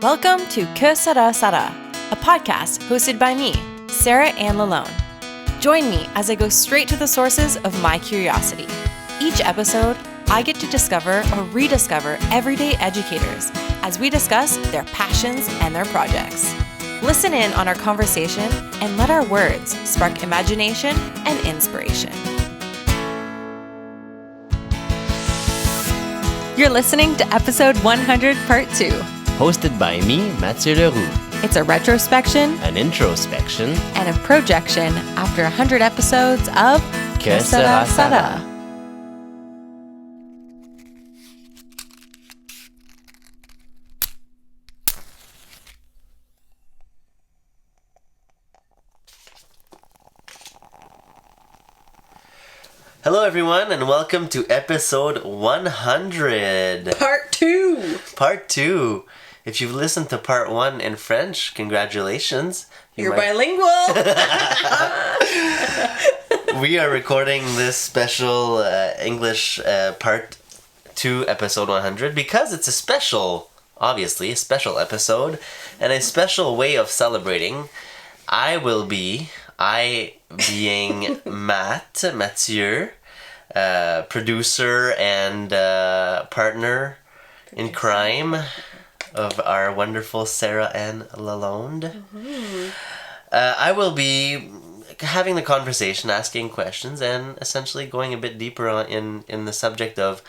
Welcome to Sera, a podcast hosted by me, Sarah and Lalonde. Join me as I go straight to the sources of my curiosity. Each episode, I get to discover or rediscover everyday educators as we discuss their passions and their projects. Listen in on our conversation and let our words spark imagination and inspiration. You're listening to episode 100, part 2. Hosted by me, Matthieu Leroux. It's a retrospection, An introspection, and a projection after 100 episodes of Sera. Hello everyone and welcome to episode 100. Part 2. Part 2. If you've listened to part 1 in French, congratulations. You're bilingual. We are recording this special English part 2 episode 100 because it's a special episode and a special way of celebrating. I being Matthieu, producer and partner in crime of our wonderful Sarah and Lalonde. Mm-hmm. I will be having the conversation, asking questions, and essentially going a bit deeper on in the subject of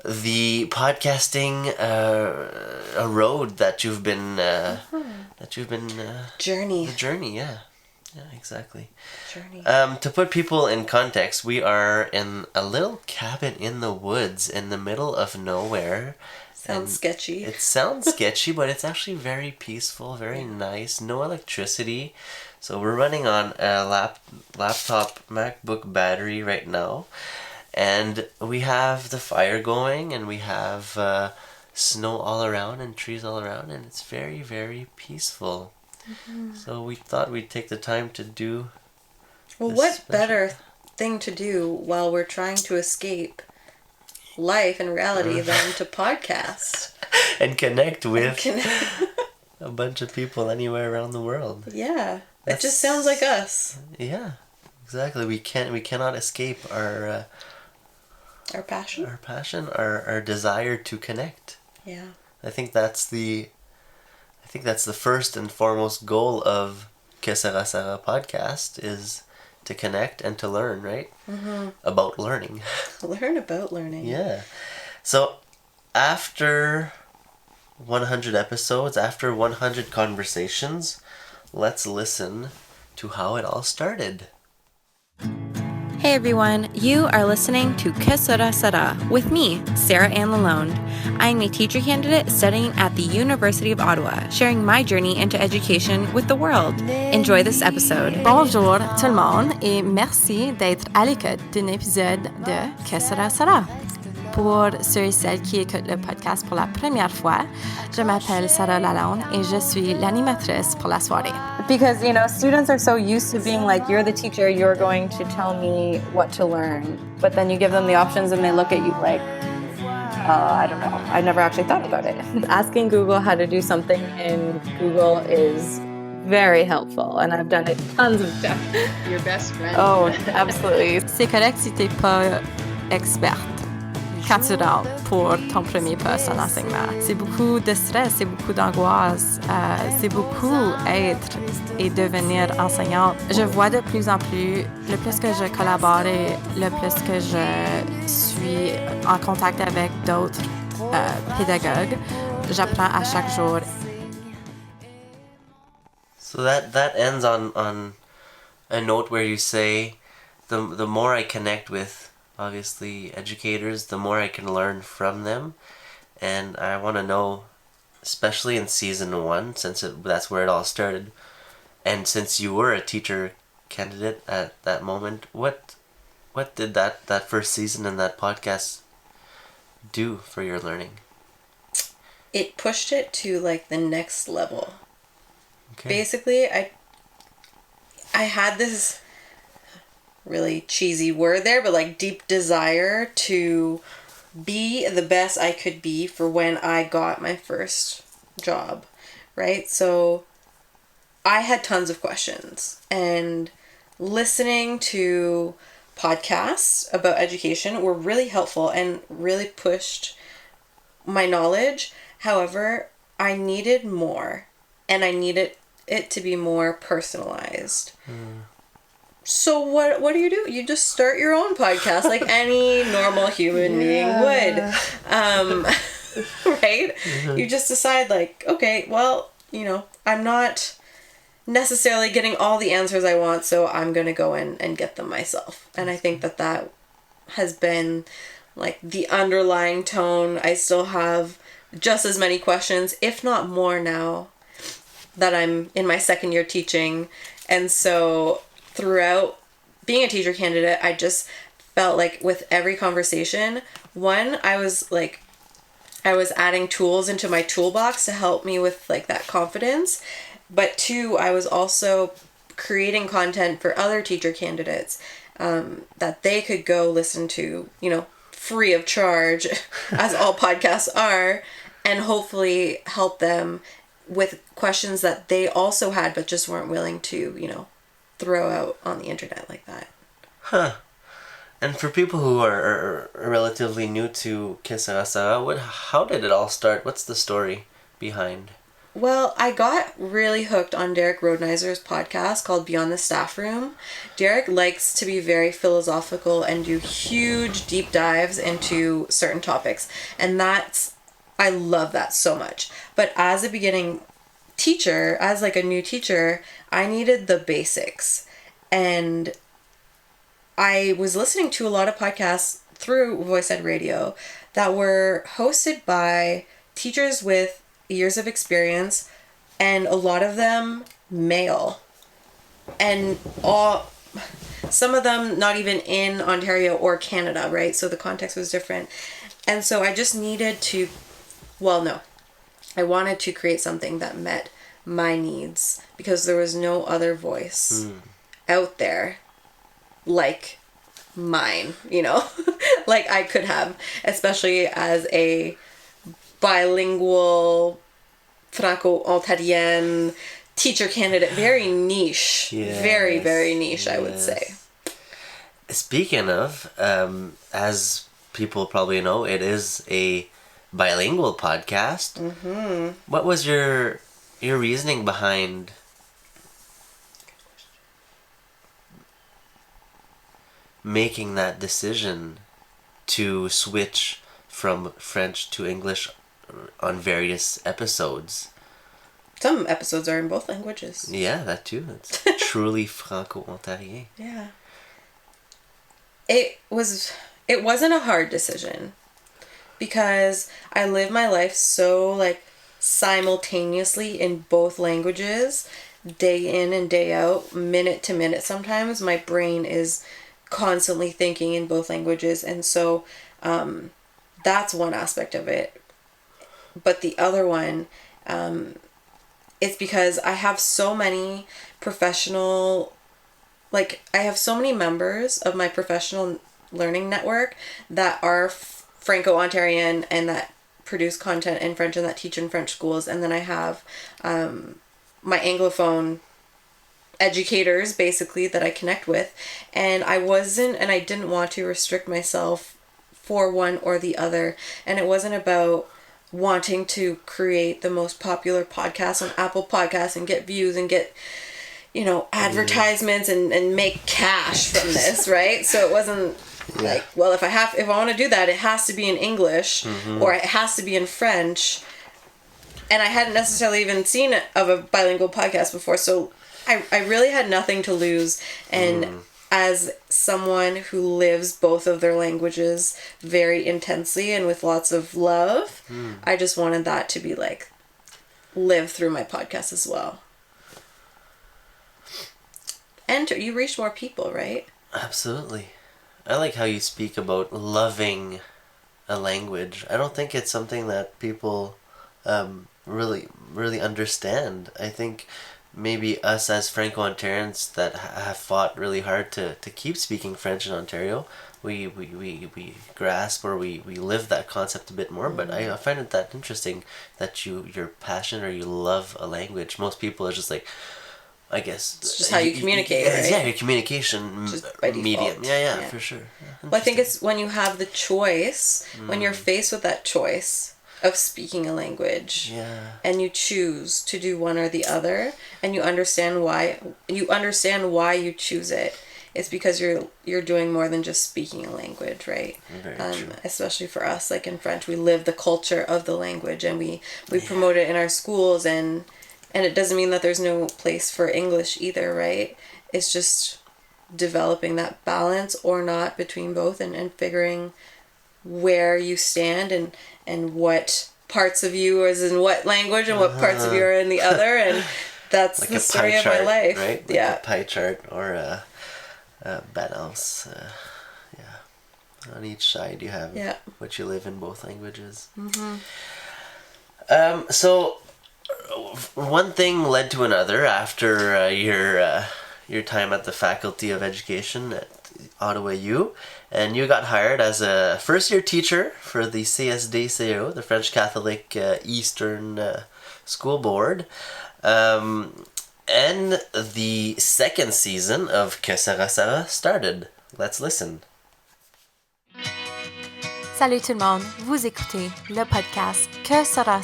the podcasting a road that you've been Journey. The journey, yeah. Yeah, exactly. Journey. To put people in context, we are in a little cabin in the woods in the middle of nowhere. Sounds sketchy. It sounds sketchy, but it's actually very peaceful, very nice. No electricity. So we're running on a laptop MacBook battery right now. And we have the fire going, and we have snow all around and trees all around, and it's very, very peaceful. Mm-hmm. So we thought we'd take the time to do. Well, what better thing to do while we're trying to escape life and reality than to podcast and connect with a bunch of people anywhere around the world. Yeah, it just sounds like us. Yeah, exactly. We cannot escape our passion, our desire to connect. Yeah, I think that's the first and foremost goal of Sera podcast is to connect and to learn, right? Mm-hmm. About learning. Learn about learning. Yeah. So after 100 episodes, after 100 conversations, let's listen to how it all started. Hey everyone, you are listening to Sera with me, Sarah and Lalonde. I'm a teacher candidate studying at the University of Ottawa, sharing my journey into education with the world. Enjoy this episode. Bonjour tout le monde et merci d'être à l'écoute d'un épisode de Sera. Pour ceux et celles qui écoutent le podcast pour la première fois, je m'appelle Sarah Lalonde et je suis l'animatrice pour la soirée. Because, students are so used to being like, you're the teacher, you're going to tell me what to learn. But then you give them the options and they look at you like, I don't know. I never actually thought about it. Asking Google how to do something in Google is very helpful, and I've done it tons of times. Your best friend. Oh, absolutely. C'est correct si t'es pas experte quand tu rentres pour ton premier poste en enseignement. C'est beaucoup de stress, c'est beaucoup d'angoisse, c'est beaucoup être et devenir enseignante. Je vois de plus en plus, le plus que je collabore et le plus que je suis en contact avec d'autres pédagogues, j'apprends à chaque jour. So that ends on a note where you say, the more I connect with obviously educators, the more I can learn from them. And I want to know, especially in season 1, since that's where it all started, and since you were a teacher candidate at that moment, what did that first season and that podcast do for your learning? It pushed it to like the next level. Okay. Basically, I had this really cheesy word there, but like deep desire to be the best I could be for when I got my first job, right? So I had tons of questions, and listening to podcasts about education were really helpful and really pushed my knowledge. However, I needed more, and I needed it to be more personalized. So what do? You just start your own podcast like any normal human being would. Right? You just decide like, okay, well, I'm not necessarily getting all the answers I want, so I'm going to go in and get them myself. And I think that has been like the underlying tone. I still have just as many questions, if not more now that I'm in my second year teaching. And so throughout being a teacher candidate, I just felt like with every conversation, one, I was adding tools into my toolbox to help me with like that confidence. But two, I was also creating content for other teacher candidates that they could go listen to, free of charge, as all podcasts are, and hopefully help them with questions that they also had but just weren't willing to, throw out on the internet like that. Huh. And for people who are relatively new to Que Sera, how did it all start? What's the story behind? Well, I got really hooked on Derek Rodenizer's podcast called Beyond the Staff Room. Derek likes to be very philosophical and do huge deep dives into certain topics. And I love that so much. But as a beginning teacher, as like a new teacher, I needed the basics. And I was listening to a lot of podcasts through Voice Ed Radio that were hosted by teachers with years of experience, and a lot of them male, and some of them not even in Ontario or Canada, right? So the context was different. And so I just needed to, I wanted to create something that met my needs, because there was no other voice out there like mine, like I could have, especially as a bilingual Franco-Ontarienne teacher candidate. Very niche. Yes, very, very niche, I would say. Speaking of, as people probably know, it is a bilingual podcast. Mm-hmm. What was your reasoning behind making that decision to switch from French to English on various episodes? Some episodes are in both languages. Yeah, that too. It's truly Franco-Ontarien. Yeah. It wasn't a hard decision, because I live my life so like simultaneously in both languages, day in and day out, minute to minute. Sometimes my brain is constantly thinking in both languages, and so that's one aspect of it. But the other one, it's because I have so many I have so many members of my professional learning network that are Franco-Ontarian and that produce content in French and that teach in French schools. And then I have my Anglophone educators, basically, that I connect with. And I didn't want to restrict myself for one or the other. And it wasn't about wanting to create the most popular podcast on Apple Podcasts and get views and get, advertisements and make cash from this, right? So it wasn't like, well, if I want to do that, it has to be in English or it has to be in French. And I hadn't necessarily even seen of a bilingual podcast before, so I really had nothing to lose. And as someone who lives both of their languages very intensely and with lots of love, I just wanted that to be like live through my podcast as well. And you reach more people, right? Absolutely. I like how you speak about loving a language. I don't think it's something that people really understand. I think maybe us as Franco-Ontarians that have fought really hard to keep speaking French in Ontario, we grasp or we live that concept a bit more. But I find it that interesting that you're passionate or you love a language. Most people are just like, I guess it's just how you communicate, right? Yeah, your communication just by medium. default. Yeah, for sure. Yeah, well, I think it's when you have the choice, when you're faced with that choice of speaking a language, and you choose to do one or the other, and you understand why you choose it. It's because you're doing more than just speaking a language, right? Very true. Especially for us, like in French, we live the culture of the language, and we promote it in our schools, and it doesn't mean that there's no place for English either, right? It's just developing that balance or not between both, and figuring where you stand and what parts of you is in what language and what parts of you are in the other, and that's like the story of my life, right? Like a pie chart or a balance. On each side you have what you live in both languages. So one thing led to another after your time at the Faculty of Education at Ottawa U, and you got hired as a first-year teacher for the CSDCO, the French Catholic Eastern School Board, and the second season of Que Sera started. Let's listen. Salut tout le monde, vous écoutez le podcast Que Sera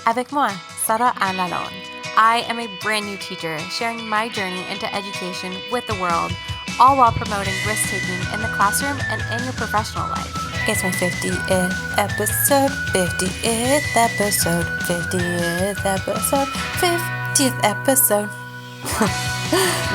avec moi, Sarah and Lalonde. I am a brand new teacher sharing my journey into education with the world, all while promoting risk-taking in the classroom and in your professional life. It's my 50th episode, 50th episode, 50th episode, 50th episode.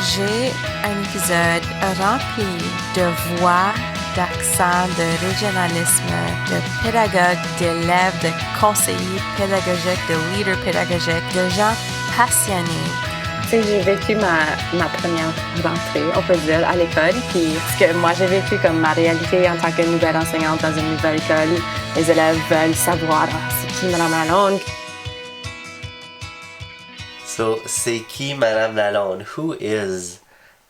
J'ai un épisode rempli de voix, d'accent, de régionalisme, de pédagogues, d'élèves, de conseillers pédagogiques, de leaders pédagogiques, de gens passionnés. Tu sais, j'ai vécu ma première rentrée, on peut dire, à l'école. Puis ce que moi j'ai vécu comme ma réalité en tant que nouvelle enseignante dans une nouvelle école, les élèves veulent savoir c'est qui Madame Lalonde. So, c'est qui Madame Lalonde? Who is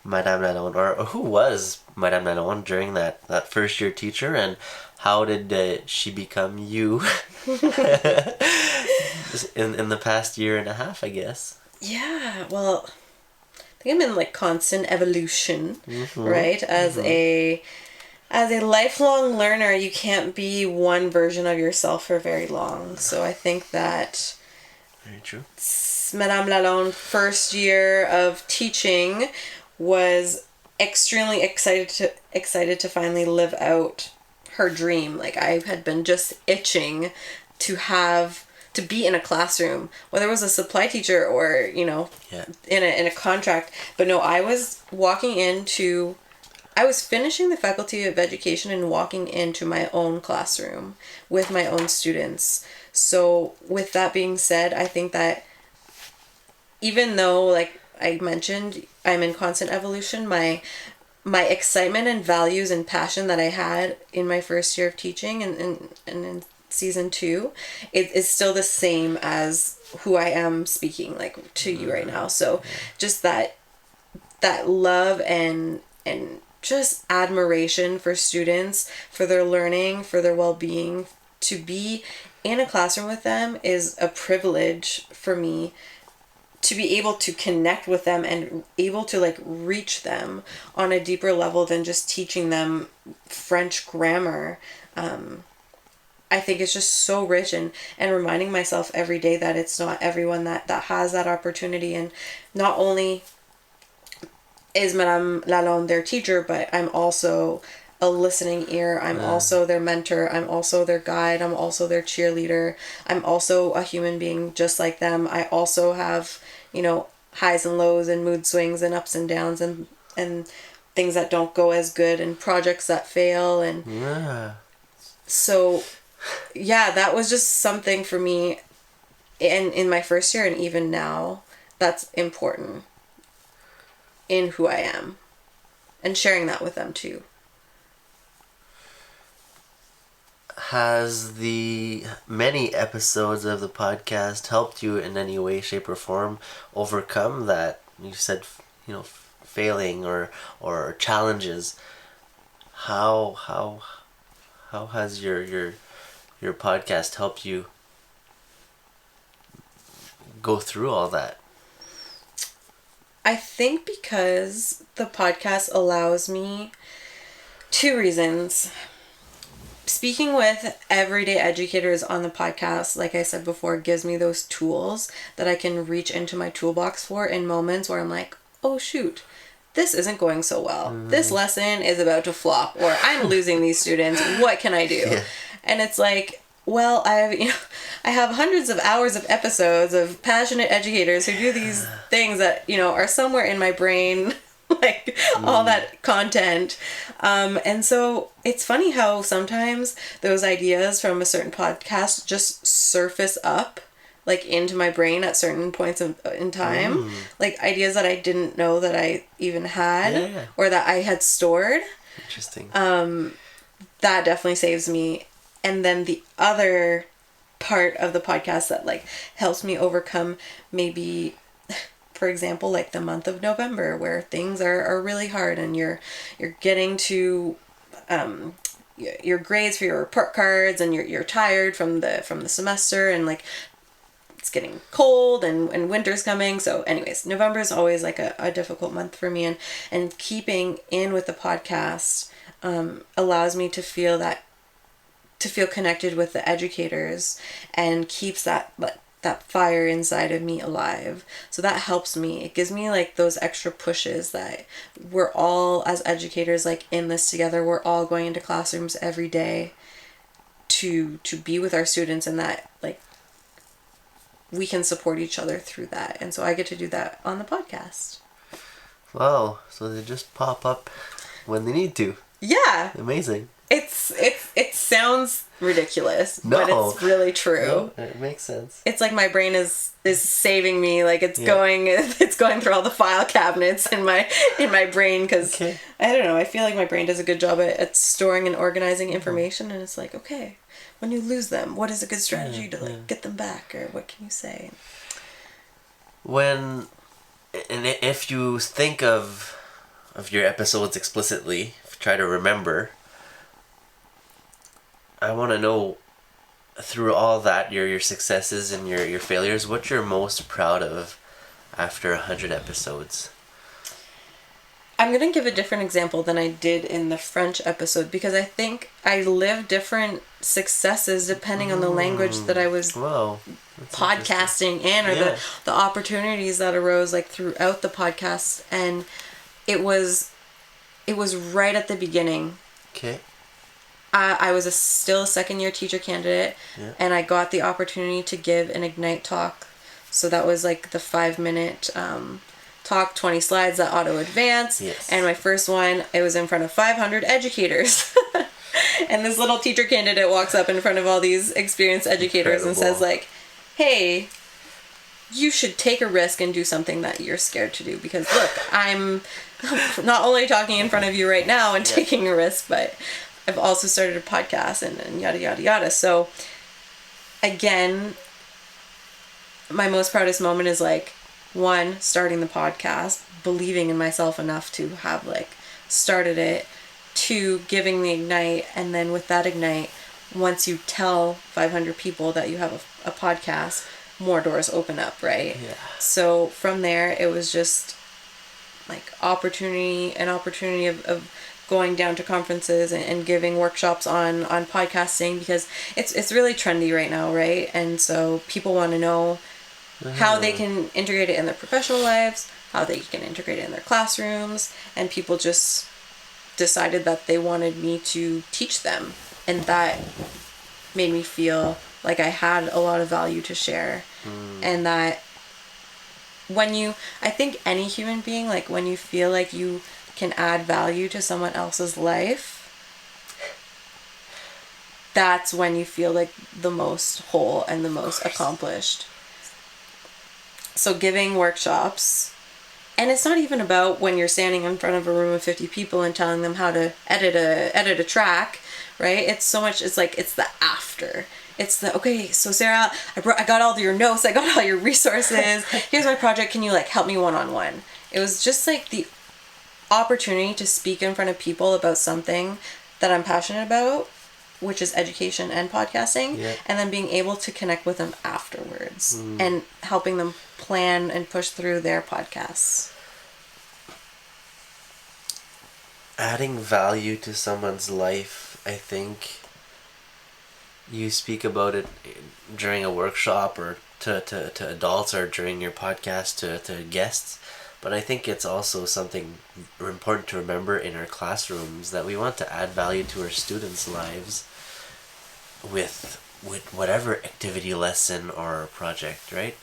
Madame Lalonde? Or who was Madame Lalonde during that first year teacher, and how did she become you in the past year and a half, I guess? Yeah, well, I think I'm in like constant evolution, right? As a lifelong learner, you can't be one version of yourself for very long. So I think that very true. Madame Lalonde first year of teaching was extremely excited to finally live out her dream. Like I had been just itching to be in a classroom, whether it was a supply teacher or, in a contract. But no, I was finishing the Faculty of Education and walking into my own classroom with my own students. So with that being said, I think that even though, like I mentioned, I'm in constant evolution, my excitement and values and passion that I had in my first year of teaching and in season 2, it is still the same as who I am speaking like to you right now. So just that love and just admiration for students, for their learning, for their well-being, to be in a classroom with them is a privilege for me. To be able to connect with them and able to like reach them on a deeper level than just teaching them French grammar. I think it's just so rich, and reminding myself every day that it's not everyone that has that opportunity. And not only is Madame Lalonde their teacher, but I'm also a listening ear. I'm also their mentor. I'm also their guide. I'm also their cheerleader. I'm also a human being just like them. I also have, highs and lows and mood swings and ups and downs and things that don't go as good and projects that fail. And so, that was just something for me in my first year, and even now, that's important in who I am and sharing that with them too. Has the many episodes of the podcast helped you in any way, shape, or form overcome that, you said, failing or challenges? how has your podcast helped you go through all that? I think because the podcast allows me 2 reasons. Speaking with everyday educators on the podcast, like I said before, gives me those tools that I can reach into my toolbox for in moments where I'm like, oh shoot, this isn't going so well. This lesson is about to flop, or I'm losing these students. What can I do? Yeah. And it's like, well, I have hundreds of hours of episodes of passionate educators who do these things that, are somewhere in my brain, like all that content. And so it's funny how sometimes those ideas from a certain podcast just surface up like into my brain at certain points in time, like ideas that I didn't know that I even had or that I had stored. Interesting. That definitely saves me. And then the other part of the podcast that like helps me overcome maybe, for example, like the month of November where things are really hard and you're getting to your grades for your report cards and you're tired from the semester and like it's getting cold and winter's coming. So anyways, November is always like a difficult month for me, and keeping in with the podcast allows me to feel connected with the educators and keeps that fire inside of me alive. So that helps me. It gives me like those extra pushes that we're all, as educators, like in this together. We're all going into classrooms every day to be with our students, and that like we can support each other through that. And so I get to do that on the podcast. Wow, so they just pop up when they need to. Yeah. Amazing. It sounds ridiculous, No. but it's really true. No, it makes sense. It's like my brain is saving me, like it's going through all the file cabinets in my brain, because Okay. I don't know, I feel like my brain does a good job at storing and organizing information, and it's like, okay, when you lose them, what is a good strategy to like get them back, or what can you say? If you think of your episodes explicitly, try to remember, I want to know, through all that, your successes and your failures, what you're most proud of after 100 episodes. I'm going to give a different example than I did in the French episode, because I think I lived different successes depending on the language that I was podcasting in, or the opportunities that arose like throughout the podcast. And it was right at the beginning. Okay. I was still a second-year teacher candidate, and I got the opportunity to give an Ignite talk. So that was like the 5-minute talk, 20 slides that auto-advance. Yes. And my first one, it was in front of 500 educators. And this little teacher candidate walks up in front of all these experienced educators and says like, hey, you should take a risk and do something that you're scared to do. Because look, I'm not only talking in front of you right now and taking a risk, but I've also started a podcast and yada, yada, yada. So again, my most proudest moment is like, 1, starting the podcast, believing in myself enough to have like started it. 2, giving the Ignite. And then with that Ignite, once you tell 500 people that you have a podcast, more doors open up, right? Yeah. So from there, it was just like an opportunity of going down to conferences and giving workshops on podcasting, because it's really trendy right now, right? And so people want to know how they can integrate it in their professional lives, how they can integrate it in their classrooms, and people just decided that they wanted me to teach them, and that made me feel like I had a lot of value to share. And that I think any human being, like when you feel like you can add value to someone else's life, that's when you feel like the most whole and the most accomplished. So giving workshops, and it's not even about when you're standing in front of a room of 50 people and telling them how to edit a track, right? It's so much, it's like, it's the after. It's the, okay, so Sera, I got all your notes, I got all your resources, here's my project, can you like help me one-on-one? It was just like the opportunity to speak in front of people about something that I'm passionate about, which is education and podcasting, and then being able to connect with them afterwards and helping them plan and push through their podcasts. Adding value to someone's life, I think you speak about it during a workshop or to adults or during your podcast to guests, but I think it's also something important to remember in our classrooms, that we want to add value to our students' lives with whatever activity, lesson, or project, right?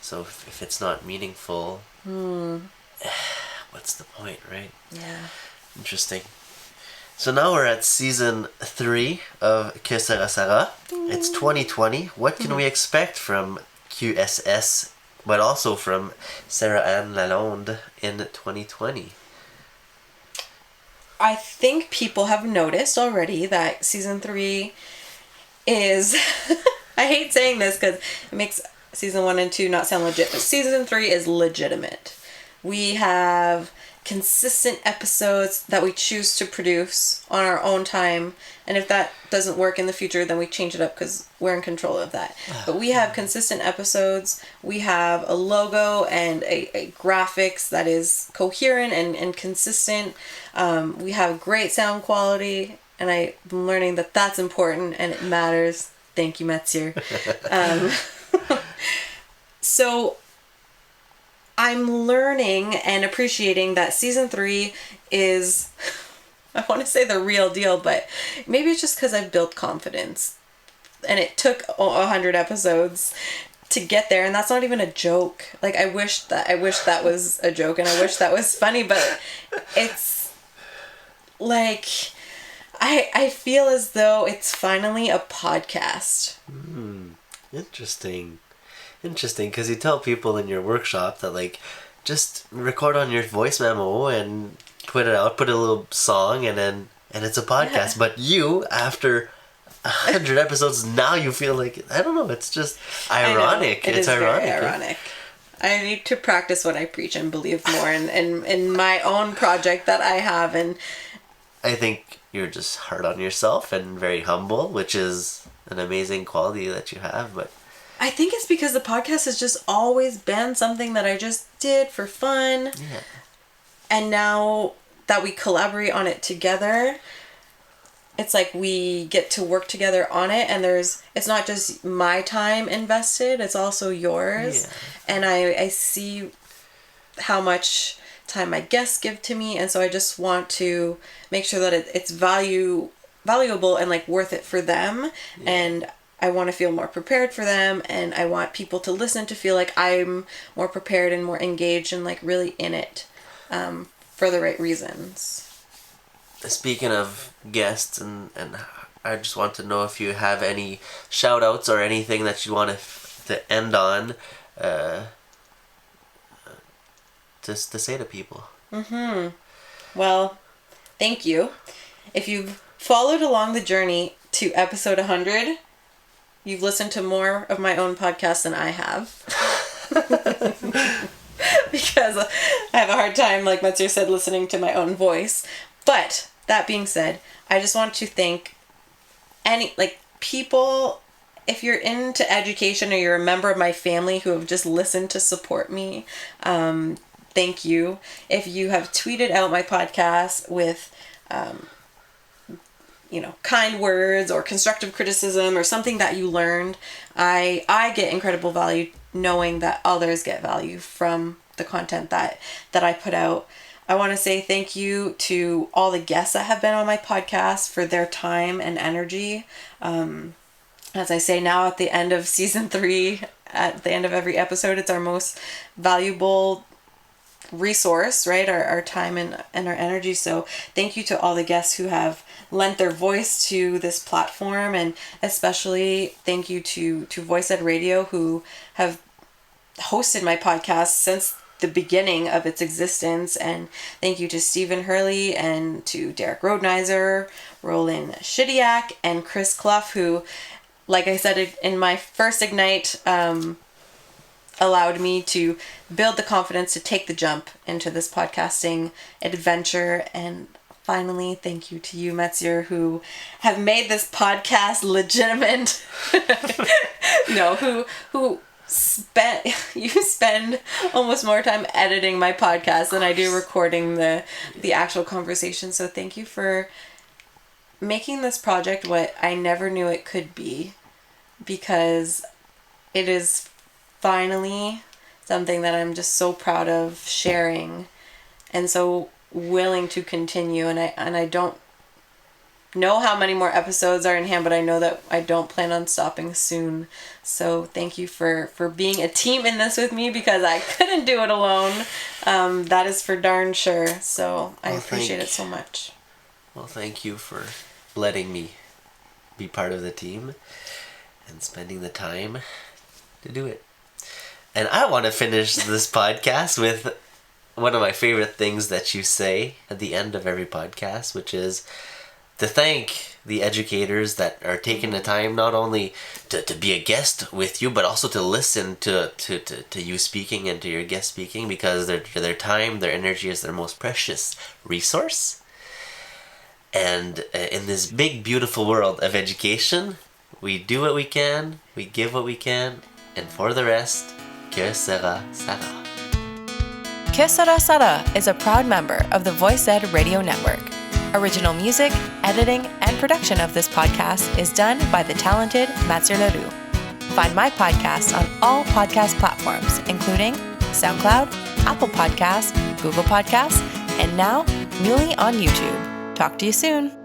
So if it's not meaningful, what's the point, right? Yeah. Interesting. So now we're at season 3 of Sera. It's 2020. What can we expect from QSS, but also from Sarah and Lalonde in 2020? I think people have noticed already that season 3 is... I hate saying this because it makes season 1 and 2 not sound legit, but season 3 is legitimate. We have consistent episodes that we choose to produce on our own time, and if that doesn't work in the future, then we change it up because we're in control of that. But we have consistent episodes. We have a logo and a graphics that is coherent and consistent. We have great sound quality, and I'm learning that that's important and it matters. Thank you, Matthieu. So I'm learning and appreciating that season 3 is, I want to say the real deal, but maybe it's just because I've built confidence. And it took 100 episodes to get there, and that's not even a joke. Like, I wish that was a joke, and I wish that was funny, but it's like, I feel as though it's finally a podcast. Interesting, because you tell people in your workshop that, like, just record on your voice memo and put it out, put a little song, and it's a podcast. But you, after 100 episodes, now you feel like, I don't know, it's just ironic. It's ironic. Very ironic. I need to practice what I preach and believe more in my own project that I have. And I think you're just hard on yourself and very humble, which is an amazing quality that you have, but I think it's because the podcast has just always been something that I just did for fun. Yeah. And now that we collaborate on it together, it's like we get to work together on it, and it's not just my time invested, it's also yours. Yeah. And I see how much time my guests give to me, and so I just want to make sure that it's valuable and like worth it for them. Yeah. And I want to feel more prepared for them, and I want people to listen to feel like I'm more prepared and more engaged and like really in it for the right reasons. Speaking of guests, and I just want to know if you have any shout outs or anything that you want to end on just to say to people. Well, thank you. If you've followed along the journey to episode 100, you've listened to more of my own podcast than I have. Because I have a hard time, like Matthieu said, listening to my own voice. But that being said, I just want to thank people, if you're into education or you're a member of my family who have just listened to support me, thank you. If you have tweeted out my podcast with kind words or constructive criticism or something that you learned, I get incredible value knowing that others get value from the content that I put out. I want to say thank you to all the guests that have been on my podcast for their time and energy. As I say now at the end of season 3, at the end of every episode, it's our most valuable resource, right? Our time and our energy. So thank you to all the guests who have lent their voice to this platform, and especially thank you to Voice Ed Radio, who have hosted my podcast since the beginning of its existence. And thank you to Stephen Hurley and to Derek Rodenizer, Roland Shidiak, and Chris Clough, who, like I said in my first Ignite allowed me to build the confidence to take the jump into this podcasting adventure. And finally, thank you to you, Matthieu, who have made this podcast legitimate. You spend almost more time editing my podcast than I do recording the actual conversation. So thank you for making this project what I never knew it could be, because it is finally something that I'm just so proud of sharing and so willing to continue. And I don't know how many more episodes are in hand, but I know that I don't plan on stopping soon. So thank you for being a team in this with me, because I couldn't do it alone. That is for darn sure. So I appreciate it so much. Well, thank you for letting me be part of the team and spending the time to do it. And I want to finish this podcast with one of my favorite things that you say at the end of every podcast, which is to thank the educators that are taking the time not only to be a guest with you, but also to listen to you speaking and to your guest speaking, because their time, their energy is their most precious resource. And in this big, beautiful world of education, we do what we can, we give what we can, and for the rest, que sera, sera. Que Sera Sera is a proud member of the Voice Ed Radio Network. Original music, editing, and production of this podcast is done by the talented Matthieu. Find my podcast on all podcast platforms, including SoundCloud, Apple Podcasts, Google Podcasts, and now newly on YouTube. Talk to you soon.